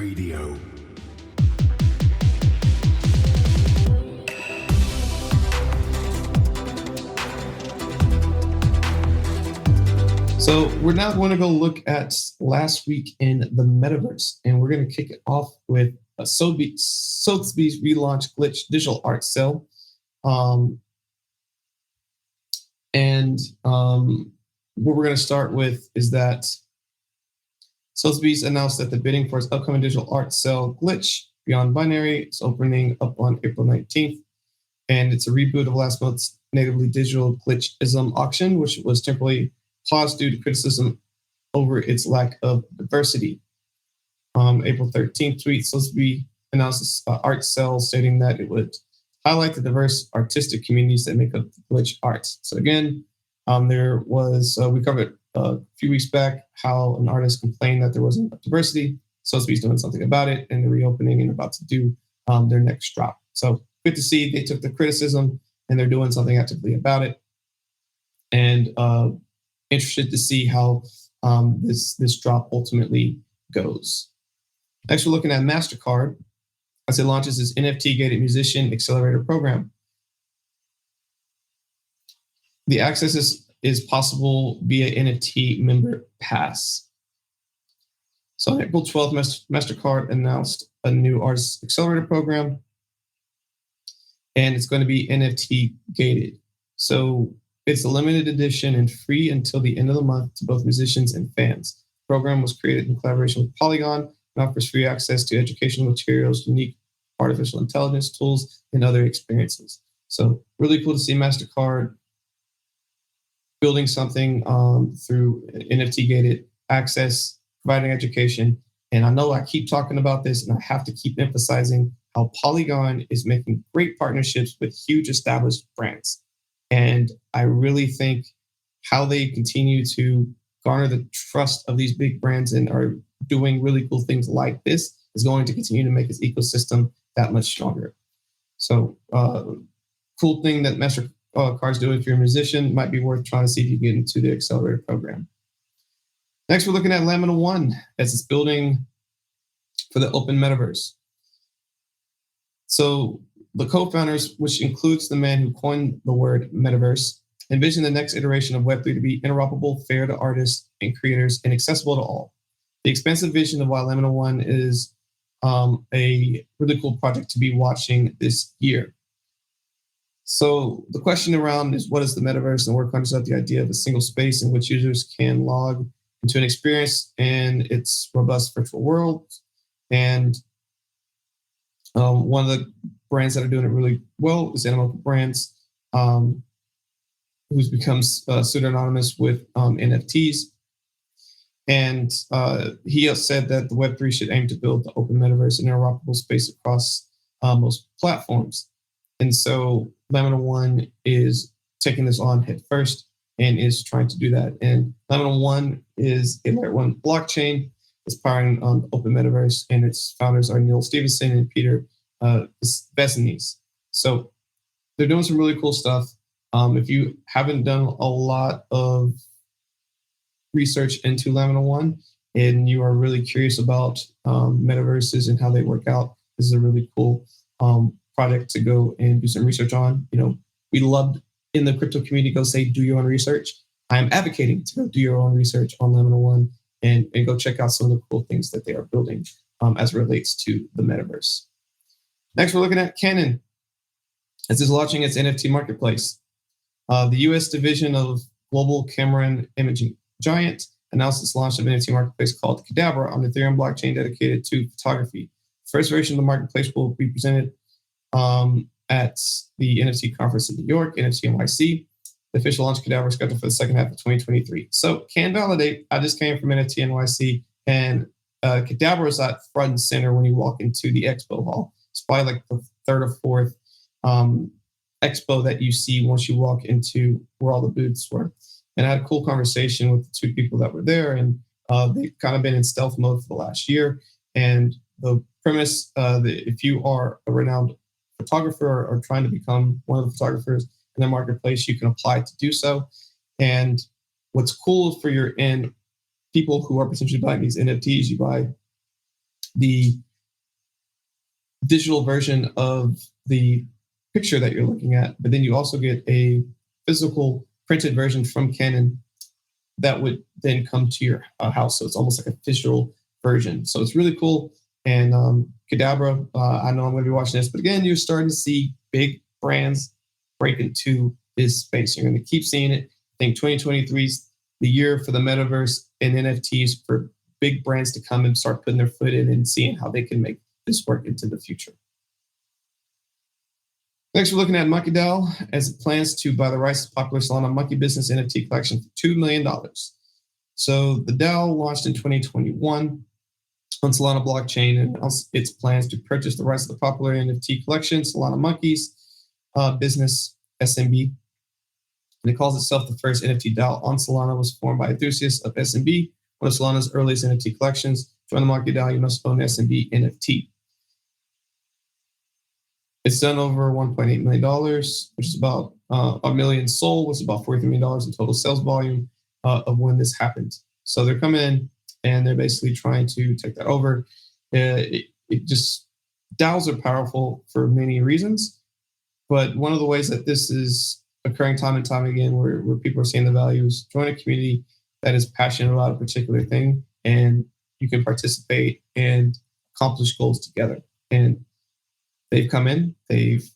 Radio. So we're now going to go look at last week in the metaverse, and we're going to kick it off with Sotheby's relaunch Glitch digital art sale. What we're going to start with is that Sotheby's announced that the bidding for its upcoming digital art sale Glitch Beyond Binary is opening up on April 19th. And it's a reboot of last month's natively digital Glitchism auction, which was temporarily paused due to criticism over its lack of diversity. April 13th tweet, Sotheby announced this art sale, stating that it would highlight the diverse artistic communities that make up Glitch arts. So again, we covered a few weeks back how an artist complained that there wasn't enough diversity. Sotheby's doing something about it, and they're reopening and about to do their next drop. So good to see they took the criticism and they're doing something actively about it. And interested to see how this drop ultimately goes. Next, we're looking at MasterCard as it launches its NFT-gated musician accelerator program. The access is possible via NFT member pass. So on April 12th, MasterCard announced a new artist accelerator program, and it's going to be NFT gated. So it's a limited edition and free until the end of the month to both musicians and fans. The program was created in collaboration with Polygon and offers free access to educational materials, unique artificial intelligence tools, and other experiences. So really cool to see MasterCard building something through NFT-gated access, providing education. And I know I keep talking about this, and I have to keep emphasizing how Polygon is making great partnerships with huge established brands. And I really think how they continue to garner the trust of these big brands and are doing really cool things like this is going to continue to make this ecosystem that much stronger. So cool thing that MasterCard's doing if you're a musician, might be worth trying to see if you get into the accelerator program. Next, we're looking at Lamina One as it's building for the open metaverse. So the co-founders, which includes the man who coined the word metaverse, envision the next iteration of Web3 to be interoperable, fair to artists and creators, and accessible to all. The expansive vision of why Lamina One is a really cool project to be watching this year. So the question around is, what is the metaverse? And we're kind of the idea of a single space in which users can log into an experience and its robust virtual world. And one of the brands that are doing it really well is Animal Brands, who's become pseudonymous with NFTs. And he has said that the Web3 should aim to build the open metaverse and interoperable space across most platforms. And so Lamina One is taking this on head first and is trying to do that. And Lamina One is a Layer 1 blockchain. It's powering the open metaverse, and its founders are Neil Stevenson and Peter Vesnies. So they're doing some really cool stuff. If you haven't done a lot of research into Lamina One and you are really curious about metaverses and how they work out, this is a really cool project to go and do some research on. You know, we love in the crypto community go say do your own research. I am advocating to go do your own research on Lamina One and go check out some of the cool things that they are building as it relates to the metaverse. Next, we're looking at Canon as it's launching its NFT marketplace. The U.S. division of global camera imaging giant announced its launch of an NFT marketplace called Cadabra on the Ethereum blockchain dedicated to photography. The first version of the marketplace will be presented at the NFT conference in New York, NFT NYC. The official launch of Cadabra is scheduled for the second half of 2023. So can validate, I just came from NFT NYC, and Cadabra is at front and center when you walk into the expo hall. It's probably like the third or fourth expo that you see once you walk into where all the booths were. And I had a cool conversation with the two people that were there, and they've kind of been in stealth mode for the last year. And the premise that if you are a renowned photographer or trying to become one of the photographers in the marketplace, you can apply to do so. And what's cool for your end people who are potentially buying these NFTs, you buy the digital version of the picture that you're looking at, but then you also get a physical printed version from Canon that would then come to your house. So it's almost like a digital version. So it's really cool. And Kadabra, I know I'm going to be watching this, but again, you're starting to see big brands break into this space. You're going to keep seeing it. I think 2023 is the year for the metaverse and NFTs for big brands to come and start putting their foot in and seeing how they can make this work into the future. Next, we're looking at Monkey DAO as it plans to buy the rights to the popular Solana Monkey Business NFT collection for $2 million. So the DAO launched in 2021 on Solana blockchain and announced its plans to purchase the rights to the popular NFT collection, Solana Monkeys Business SMB. And it calls itself the first NFT DAO on Solana, was formed by enthusiasts of SMB, one of Solana's earliest NFT collections. Join the Monkey DAO, you must own SMB NFT. It's done over $1.8 million, which is about a million sold, which is about $43 million in total sales volume of when this happened. So they're coming in and they're basically trying to take that over. DAOs are powerful for many reasons, but one of the ways that this is occurring time and time again, where people are seeing the value, is join a community that is passionate about a particular thing, and you can participate and accomplish goals together. And they've come in, they've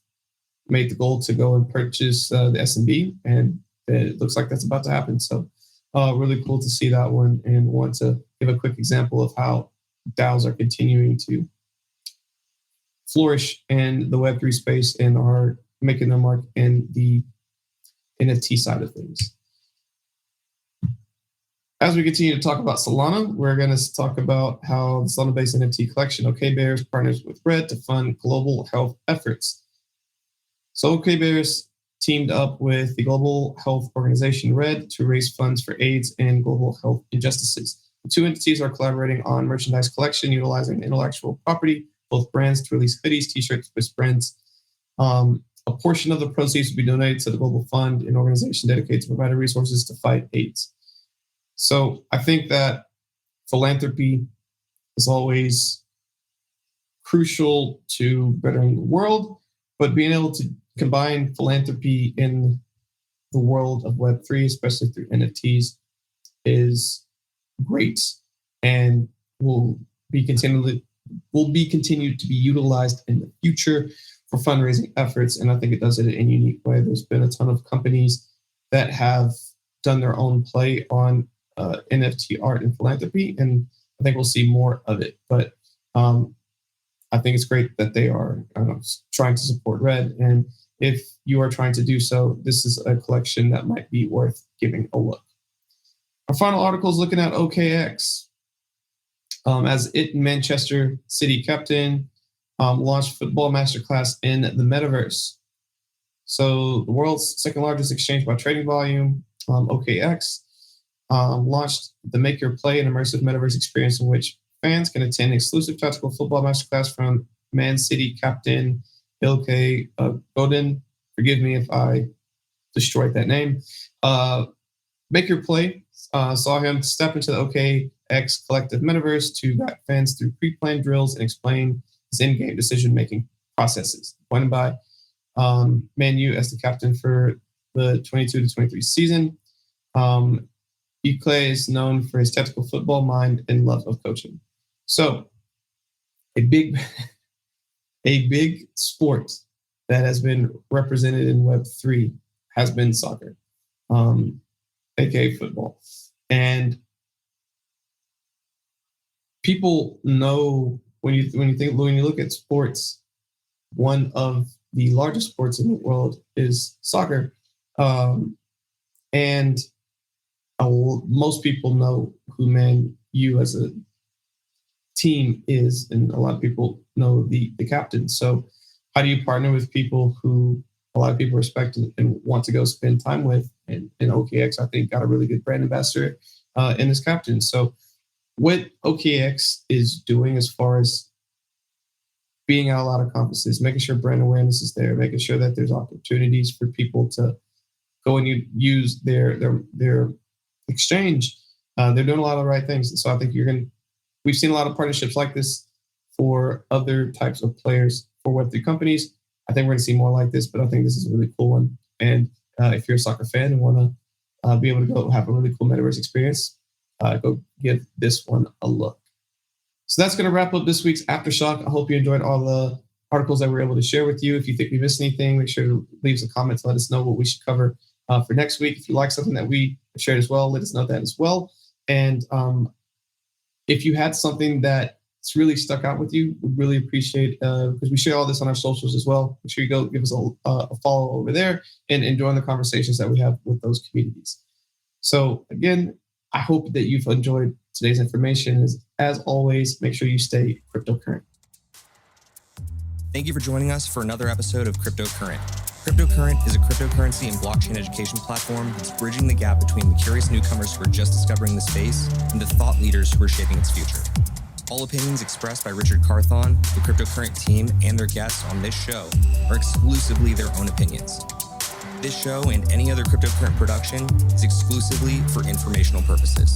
made the goal to go and purchase the SMB, and it looks like that's about to happen. So really cool to see that one, and want to give a quick example of how DAOs are continuing to flourish in the Web3 space and are making their mark in the NFT side of things. As we continue to talk about Solana, we're going to talk about how the Solana-based NFT collection, OKBears, partners with Red to fund global health efforts. So OKBears teamed up with the global health organization Red to raise funds for AIDS and global health injustices. The two entities are collaborating on merchandise collection utilizing intellectual property, both brands to release hoodies, t-shirts, wristbands. A portion of the proceeds will be donated to the Global Fund, an organization dedicated to providing resources to fight AIDS. So I think that philanthropy is always crucial to bettering the world, but being able to combine philanthropy in the world of Web3, especially through NFTs, is great and will be continued to be utilized in the future for fundraising efforts. And I think it does it in a unique way. There's been a ton of companies that have done their own play on NFT art and philanthropy, and I think we'll see more of it. But I think it's great that they are trying to support Red. And if you are trying to do so, this is a collection that might be worth giving a look. Our final article is looking at OKX. As it Manchester City captain launched football masterclass in the metaverse. So the world's second largest exchange by trading volume, OKX, launched the Make Your Play, an immersive metaverse experience in which fans can attend exclusive tactical football masterclass from Man City captain Ilkay Godin. Forgive me if I destroyed that name. Make Your Play saw him step into the OKX collective metaverse to guide fans through pre-planned drills and explain his in-game decision-making processes. Appointed by Man U as the captain for the 22-23 season. Ilkay is known for his tactical football mind and love of coaching. So, a big sport that has been represented in Web3 has been soccer, aka football. And people know when you look at sports, one of the largest sports in the world is soccer, and most people know who Man U as a team is, and a lot of people know the captain. So how do you partner with people who a lot of people respect and want to go spend time with? And OKX, I think, got a really good brand ambassador in this captain. So what OKX is doing as far as being at a lot of conferences, making sure brand awareness is there, making sure that there's opportunities for people to go and use their exchange. They're doing a lot of the right things. And so I think we've seen a lot of partnerships like this for other types of players for Web3 companies. I think we're going to see more like this, but I think this is a really cool one. And if you're a soccer fan and want to be able to go have a really cool metaverse experience, go give this one a look. So that's going to wrap up this week's Aftershock. I hope you enjoyed all the articles that we were able to share with you. If you think we missed anything, make sure to leave us a comment to let us know what we should cover for next week. If you like something that we shared as well, let us know that as well. And if you had something that's really stuck out with you, we'd really appreciate, because we share all this on our socials as well. Make sure you go give us a follow over there and join the conversations that we have with those communities. So again, I hope that you've enjoyed today's information. As always, make sure you stay cryptocurrent. Thank you for joining us for another episode of Cryptocurrent. Cryptocurrent is a cryptocurrency and blockchain education platform that's bridging the gap between the curious newcomers who are just discovering the space and the thought leaders who are shaping its future. All opinions expressed by Richard Carthon, the Cryptocurrent team, and their guests on this show are exclusively their own opinions. This show and any other Cryptocurrent production is exclusively for informational purposes.